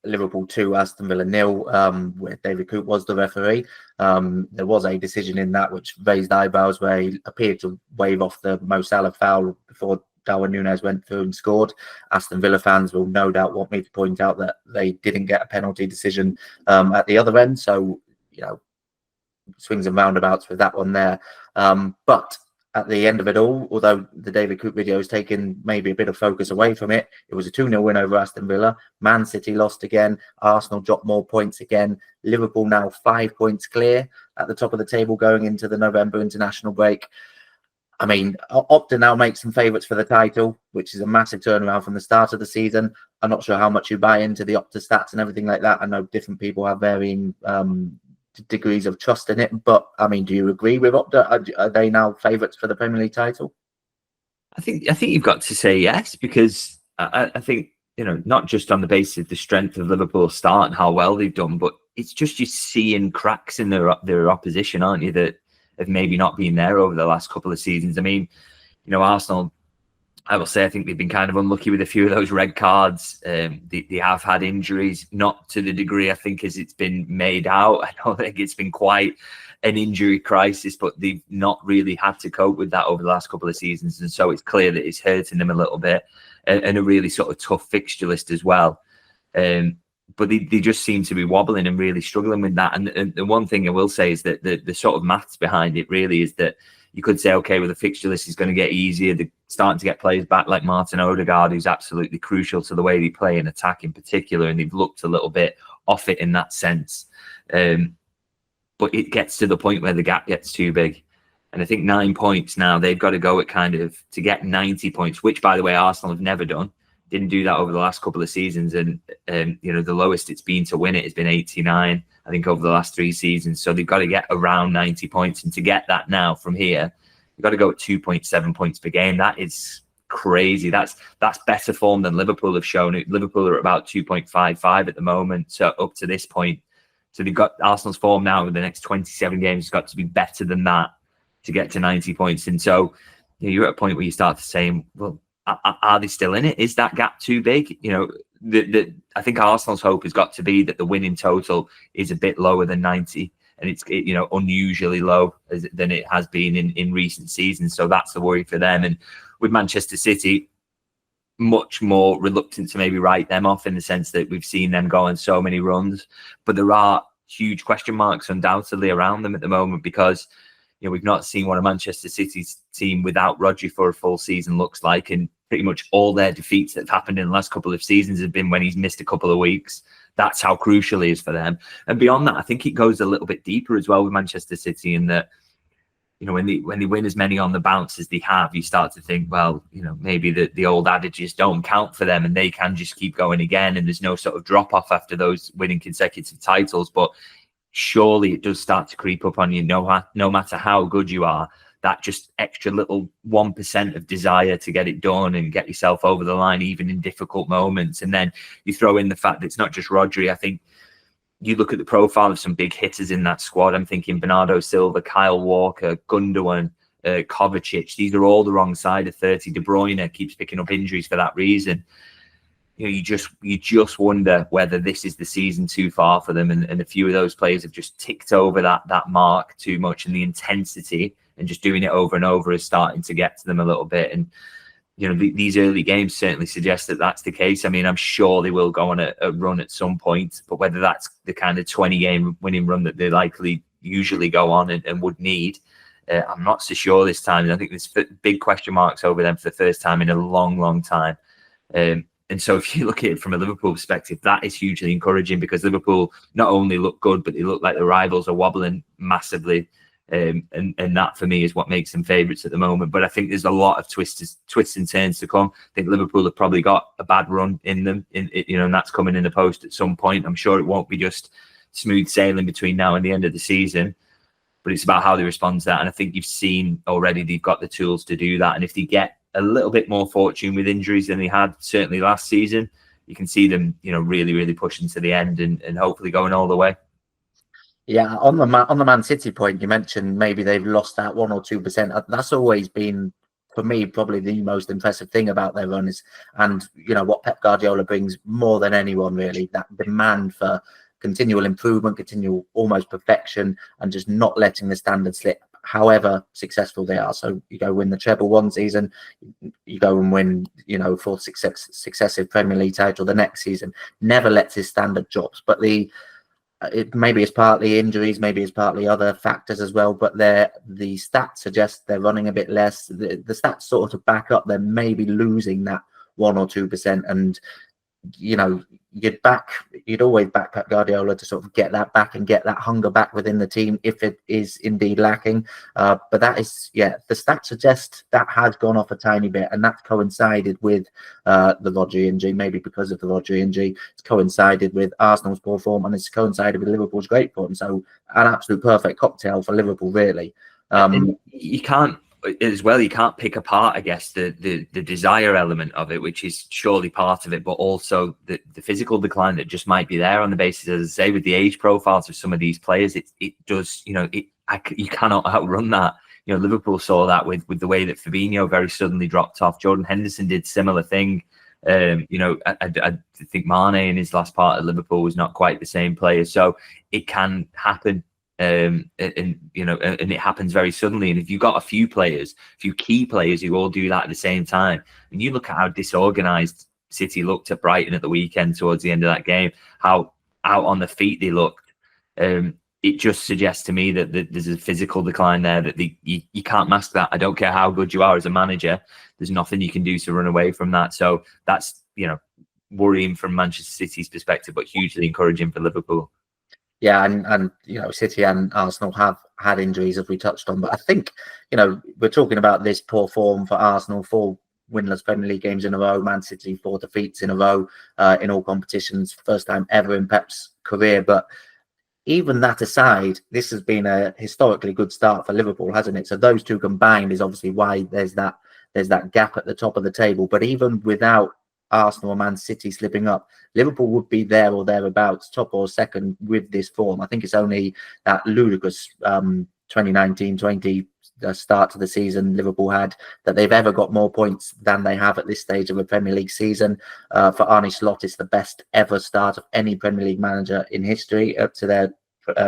Liverpool 2, Aston Villa 0, where David Coote was the referee. There was a decision in that which raised eyebrows, where he appeared to wave off the Mo Salah foul before Darwin Núñez went through and scored. Aston Villa fans will no doubt want me to point out that they didn't get a penalty decision at the other end. So, swings and roundabouts with that one there. But at the end of it all, although the David Coote video has taken maybe a bit of focus away from it, it was a 2-0 win over Aston Villa. Man City lost again. Arsenal dropped more points again. Liverpool now 5 points clear at the top of the table going into the November international break. I mean, Opta now makes some favourites for the title, which is a massive turnaround from the start of the season. I'm not sure how much you buy into the Opta stats and everything like that. I know different people have varying degrees of trust in it, but I mean, do you agree with Opta? Are they now favourites for the Premier League title? I think you've got to say yes, because I think, not just on the basis of the strength of Liverpool's start and how well they've done, but it's just you're seeing cracks in their opposition, aren't you, that have maybe not been there over the last couple of seasons. I mean, Arsenal, I will say, I think they've been kind of unlucky with a few of those red cards. They have had injuries, not to the degree I think as it's been made out. I don't think it's been quite an injury crisis, but they've not really had to cope with that over the last couple of seasons. And so it's clear that it's hurting them a little bit, and a really sort of tough fixture list as well. But they just seem to be wobbling and really struggling with that. And the one thing I will say is that the sort of maths behind it really is that you could say, okay, well, the fixture list is going to get easier. They're starting to get players back like Martin Odegaard, who's absolutely crucial to the way they play and attack in particular. And they've looked a little bit off it in that sense. But it gets to the point where the gap gets too big. And I think 9 points now, they've got to go at to get 90 points, which, by the way, Arsenal have never done. Didn't do that over the last couple of seasons. And, the lowest it's been to win it has been 89, I think, over the last 3 seasons. So they've got to get around 90 points. And to get that now from here, you've got to go at 2.7 points per game. That is crazy. That's better form than Liverpool have shown. Liverpool are at about 2.55 at the moment. So up to this point. So they've got Arsenal's form now with the next 27 games has got to be better than that to get to 90 points. And so you're at a point where you start to say, well, are they still in it? Is that gap too big? I think Arsenal's hope has got to be that the winning total is a bit lower than 90, and it's unusually low than it has been in recent seasons. So that's the worry for them. And with Manchester City, much more reluctant to maybe write them off in the sense that we've seen them go on so many runs, but there are huge question marks undoubtedly around them at the moment, because we've not seen what a Manchester City's team without Rodri for a full season looks like, and pretty much all their defeats that have happened in the last couple of seasons have been when he's missed a couple of weeks. That's how crucial he is for them. And beyond that, I think it goes a little bit deeper as well with Manchester City, in that when they win as many on the bounce as they have, you start to think, well, maybe the old adages don't count for them, and they can just keep going again, and there's no sort of drop off after those winning consecutive titles. But surely it does start to creep up on you, no matter how good you are. That just extra little 1% of desire to get it done and get yourself over the line, even in difficult moments. And then you throw in the fact that it's not just Rodri. I think you look at the profile of some big hitters in that squad. I'm thinking Bernardo Silva, Kyle Walker, Gundogan, Kovacic. These are all the wrong side of 30. De Bruyne keeps picking up injuries for that reason. You just wonder whether this is the season too far for them. And a few of those players have just ticked over that mark too much, and the intensity and just doing it over and over is starting to get to them a little bit. And, these early games certainly suggest that that's the case. I mean, I'm sure they will go on a run at some point, but whether that's the kind of 20-game winning run that they likely usually go on and would need, I'm not so sure this time. I think there's big question marks over them for the first time in a long, long time. And so if you look at it from a Liverpool perspective, that is hugely encouraging, because Liverpool not only look good, but they look like the rivals are wobbling massively. And that for me is what makes them favourites at the moment. But I think there's a lot of twists and turns to come. I think Liverpool have probably got a bad run in them, and that's coming in the post at some point. I'm sure it won't be just smooth sailing between now and the end of the season, but it's about how they respond to that. And I think you've seen already they've got the tools to do that. And if they get a little bit more fortune with injuries than they had certainly last season, you can see them, really, really pushing to the end and hopefully going all the way. Yeah, on the Man City point, you mentioned maybe they've lost that 1 or 2%. That's always been for me, probably the most impressive thing about their run is, and what Pep Guardiola brings more than anyone really, that demand for continual improvement, continual almost perfection, and just not letting the standard slip, however successful they are. So you go win the treble one season, you go and win, fourth successive Premier League title the next season. Never lets his standard drops. But maybe it's partly injuries, maybe it's partly other factors as well, but the stats suggest they're running a bit less. The stats sort of back up they're maybe losing that 1 or 2%, and you'd always back Pep Guardiola to sort of get that back and get that hunger back within the team if it is indeed lacking. But that is, the stats suggest that has gone off a tiny bit, and that's coincided with the Rodri injury. Maybe because of the Rodri injury, it's coincided with Arsenal's poor form, and it's coincided with Liverpool's great form. So an absolute perfect cocktail for Liverpool, really. And you can't pick apart, I guess, the desire element of it, which is surely part of it, but also the physical decline that just might be there on the basis, as I say, with the age profiles of some of these players. It does, you cannot outrun that. Liverpool saw that with the way that Fabinho very suddenly dropped off. Jordan Henderson did similar thing. I think Mane in his last part at Liverpool was not quite the same player, so it can happen. And it happens very suddenly. And if you've got a few key players who all do that at the same time, and you look at how disorganized City looked at Brighton at the weekend towards the end of that game, how out on the feet they looked, it just suggests to me that there's a physical decline there that you can't mask that. I don't care how good you are as a manager, there's nothing you can do to run away from that. So that's worrying from Manchester City's perspective, but hugely encouraging for Liverpool. Yeah, and City and Arsenal have had injuries, as we touched on. But I think, we're talking about this poor form for Arsenal, 4 winless Premier League games in a row, Man City 4 defeats in a row in all competitions, first time ever in Pep's career. But even that aside, this has been a historically good start for Liverpool, hasn't it? So those two combined is obviously why there's that gap at the top of the table. But even without Arsenal or Man City slipping up, Liverpool would be there or thereabouts, top or second with this form. I think it's only that ludicrous 2019-20 start to the season Liverpool had that they've ever got more points than they have at this stage of a Premier League season. For Arne Slot, it's the best ever start of any Premier League manager in history up to their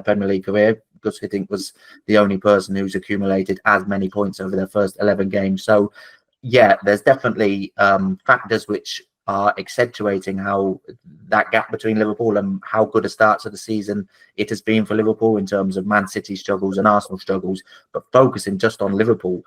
Premier League career. Gus Hiddink was the only person who's accumulated as many points over their first 11 games. So yeah, there's definitely factors which are accentuating how that gap between Liverpool and how good a start to the season it has been for Liverpool in terms of Man City struggles and Arsenal struggles. But focusing just on Liverpool,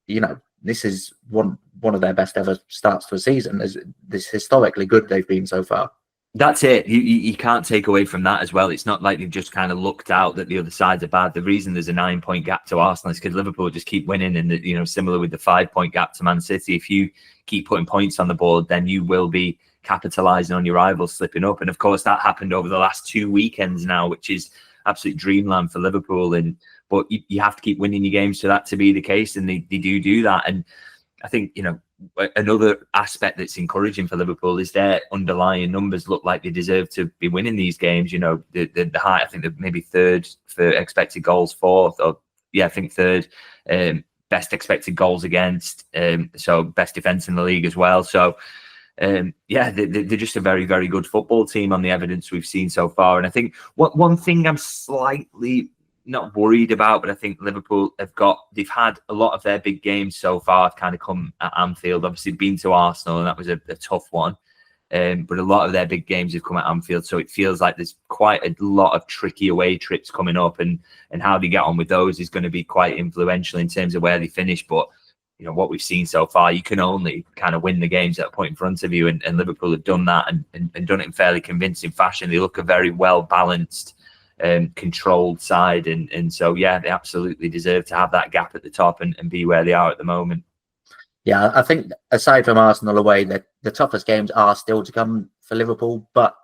this is one of their best ever starts to a season. This historically good they've been so far. That's it. You can't take away from that as well. It's not like they've just kind of looked out that the other sides are bad. The reason there's a 9-point gap to Arsenal is because Liverpool just keep winning, and similar with the 5-point gap to Man City. If you keep putting points on the board, then you will be capitalising on your rivals slipping up. And of course, that happened over the last 2 weekends now, which is absolute dreamland for Liverpool. But you have to keep winning your games for that to be the case, and they do that. And I think another aspect that's encouraging for Liverpool is their underlying numbers look like they deserve to be winning these games. The high, I think they're maybe third for expected goals, fourth, or I think third, best expected goals against, so best defense in the league as well. So they're just a very, very good football team on the evidence we've seen so far. And I think one thing I'm slightly not worried about, but I think Liverpool they've had a lot of their big games so far have kind of come at Anfield. Obviously been to Arsenal, and that was a tough one. But a lot of their big games have come at Anfield, so it feels like there's quite a lot of tricky away trips coming up, and how they get on with those is going to be quite influential in terms of where they finish. But what we've seen so far, you can only kind of win the games at a point in front of you, and Liverpool have done that and done it in fairly convincing fashion. They look a very well balanced, controlled side, and so they absolutely deserve to have that gap at the top and be where they are at the moment. Yeah, I think aside from Arsenal away, the toughest games are still to come for Liverpool. But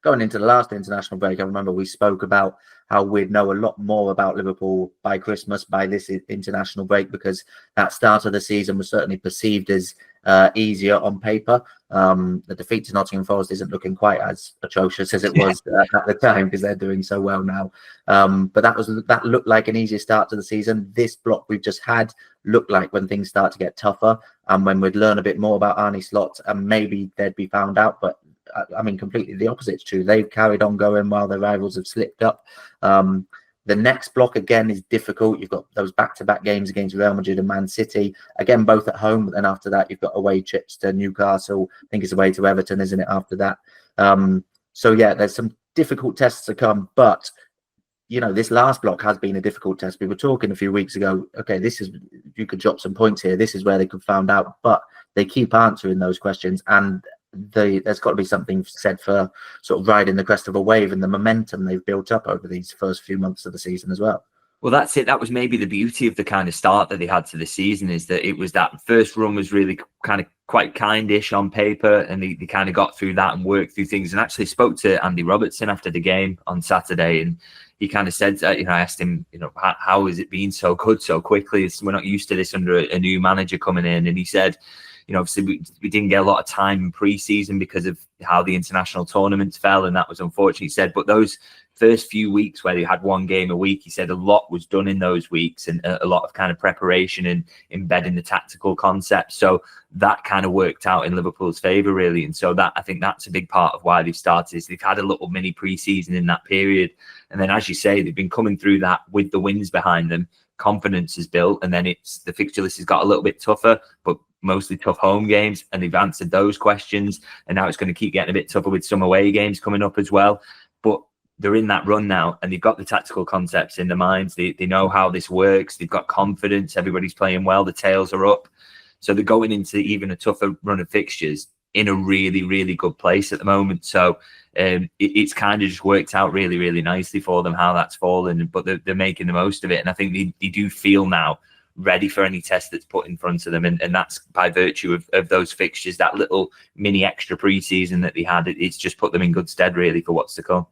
going into the last international break, I remember we spoke about how we'd know a lot more about Liverpool by Christmas, by this international break, because that start of the season was certainly perceived as easier on paper. The defeat to Nottingham Forest isn't looking quite as atrocious as it was at the time, because they're doing so well now. But that looked like an easier start to the season. This block we've just had looked like when things start to get tougher, and when we'd learn a bit more about Arne Slot, and maybe they'd be found out. But I mean, completely the opposite's true. They've carried on going while their rivals have slipped up. The next block, again, is difficult. You've got those back-to-back games against Real Madrid and Man City, again, both at home. But then after that, you've got away trips to Newcastle. I think it's away to Everton, isn't it, after that? So, yeah, there's some difficult tests to come. But, you know, this last block has been a difficult test. We were talking a few weeks ago, okay, you could drop some points here. This is where they could found out. But they keep answering those questions. And there's got to be something said for sort of riding the crest of a wave and the momentum they've built up over these first few months of the season as well. Well, that's it. That was maybe the beauty of the kind of start that they had to the season, is that it was that first run was really kind of quite kind-ish on paper, and they kind of got through that and worked through things. And actually spoke to Andy Robertson after the game on Saturday, and he kind of said, I asked him, how has it been so good so quickly? We're not used to this under a new manager coming in. And he said, obviously we didn't get a lot of time in pre-season because of how the international tournaments fell, and that was unfortunate, he said. But those first few weeks where they had one game a week, he said a lot was done in those weeks, and a lot of kind of preparation and embedding the tactical concepts. So that kind of worked out in Liverpool's favour, really. And so I think that's a big part of why they've started, is they've had a little mini pre-season in that period. And then, as you say, they've been coming through that with the wins behind them. Confidence is built, and then the fixture list has got a little bit tougher, but mostly tough home games, and they've answered those questions. And now it's going to keep getting a bit tougher with some away games coming up as well. But they're in that run now, and they've got the tactical concepts in their minds. They know how this works. They've got confidence. Everybody's playing well. The tails are up. So they're going into even a tougher run of fixtures in a really, really good place at the moment. So it's kind of just worked out really, really nicely for them how that's fallen, but they're making the most of it. And I think they do feel now ready for any test that's put in front of them. And that's by virtue of those fixtures, that little mini extra pre-season that they had. It's just put them in good stead, really, for what's to come.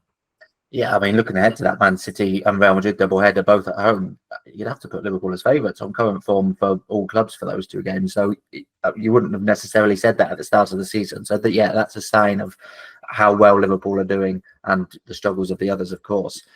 Yeah, I mean, looking ahead to that Man City and Real Madrid doubleheader, both at home, you'd have to put Liverpool as favourites on current form for all clubs for those two games. So you wouldn't have necessarily said that at the start of the season. So that's a sign of how well Liverpool are doing, and the struggles of the others, of course.